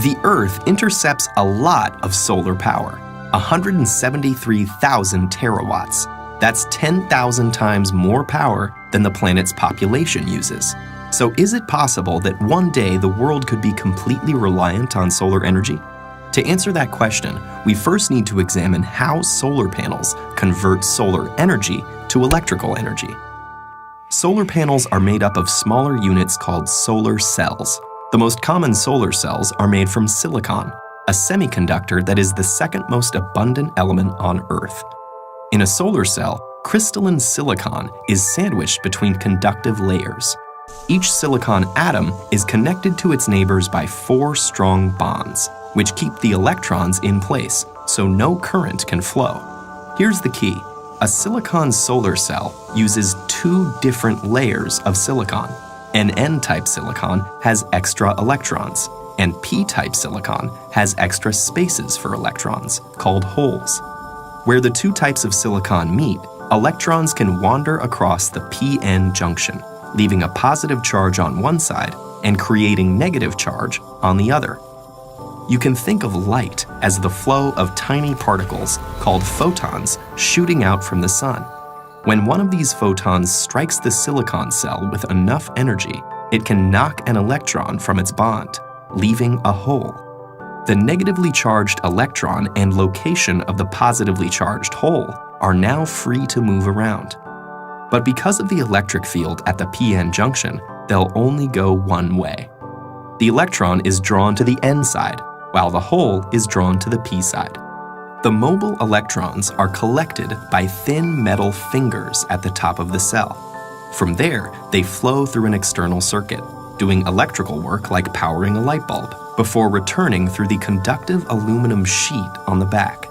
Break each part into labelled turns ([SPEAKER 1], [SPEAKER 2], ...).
[SPEAKER 1] The Earth intercepts a lot of solar power, 173,000 terawatts. That's 10,000 times more power than the planet's population uses. So is it possible that one day the world could be completely reliant on solar energy? To answer that question, we first need to examine how solar panels convert solar energy to electrical energy. Solar panels are made up of smaller units called solar cells. The most common solar cells are made from silicon, a semiconductor that is the second most abundant element on Earth. In a solar cell, crystalline silicon is sandwiched between conductive layers. Each silicon atom is connected to its neighbors by 4 strong bonds, which keep the electrons in place so no current can flow. Here's the key. A silicon solar cell uses 2 different layers of silicon. An N-type silicon has extra electrons, and P-type silicon has extra spaces for electrons, called holes. Where the 2 types of silicon meet, electrons can wander across the p-n junction, leaving a positive charge on one side and creating negative charge on the other. You can think of light as the flow of tiny particles called photons shooting out from the sun. When one of these photons strikes the silicon cell with enough energy, it can knock an electron from its bond, leaving a hole. The negatively charged electron and location of the positively charged hole are now free to move around. But because of the electric field at the p-n junction, they'll only go one way. The electron is drawn to the N side, while the hole is drawn to the P side. The mobile electrons are collected by thin metal fingers at the top of the cell. From there, they flow through an external circuit, doing electrical work like powering a light bulb, before returning through the conductive aluminum sheet on the back.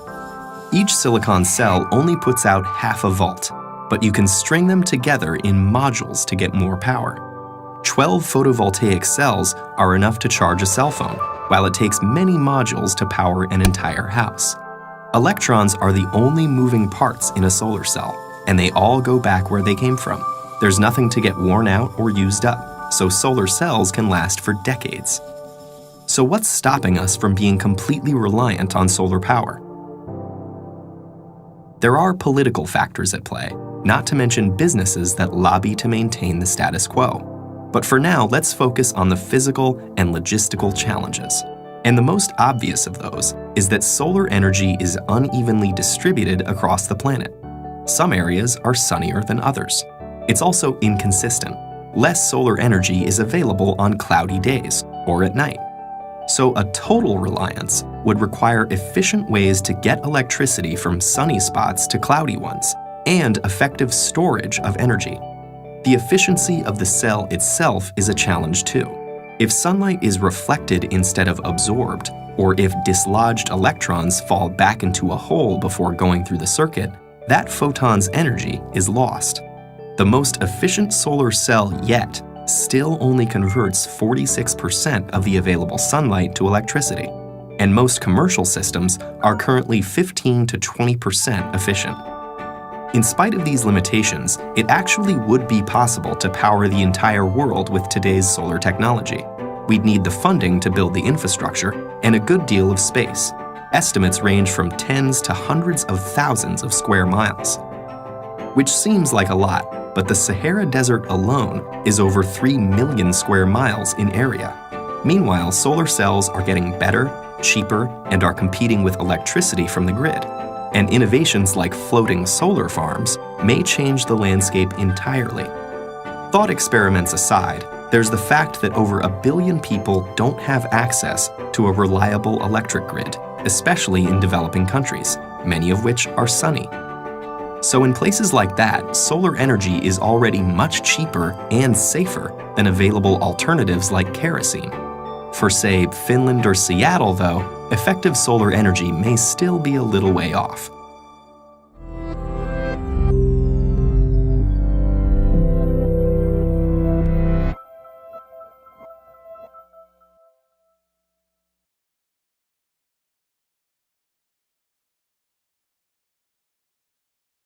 [SPEAKER 1] Each silicon cell only puts out half a volt, but you can string them together in modules to get more power. 12 photovoltaic cells are enough to charge a cell phone, while it takes many modules to power an entire house. Electrons are the only moving parts in a solar cell, and they all go back where they came from. There's nothing to get worn out or used up, so solar cells can last for decades. So what's stopping us from being completely reliant on solar power? There are political factors at play, not to mention businesses that lobby to maintain the status quo. But for now, let's focus on the physical and logistical challenges. And the most obvious of those is that solar energy is unevenly distributed across the planet. Some areas are sunnier than others. It's also inconsistent. Less solar energy is available on cloudy days or at night. So a total reliance would require efficient ways to get electricity from sunny spots to cloudy ones, and effective storage of energy. The efficiency of the cell itself is a challenge too. If sunlight is reflected instead of absorbed, or if dislodged electrons fall back into a hole before going through the circuit, that photon's energy is lost. The most efficient solar cell yet still only converts 46% of the available sunlight to electricity, and most commercial systems are currently 15 to 20% efficient. In spite of these limitations, it actually would be possible to power the entire world with today's solar technology. We'd need the funding to build the infrastructure and a good deal of space. Estimates range from tens to hundreds of thousands of square miles. Which seems like a lot, but the Sahara Desert alone is over 3 million square miles in area. Meanwhile, solar cells are getting better, cheaper, and are competing with electricity from the grid. And innovations like floating solar farms may change the landscape entirely. Thought experiments aside, there's the fact that over 1 billion people don't have access to a reliable electric grid, especially in developing countries, many of which are sunny. So in places like that, solar energy is already much cheaper and safer than available alternatives like kerosene. For, say, Finland or Seattle, though, effective solar energy may still be a little way off.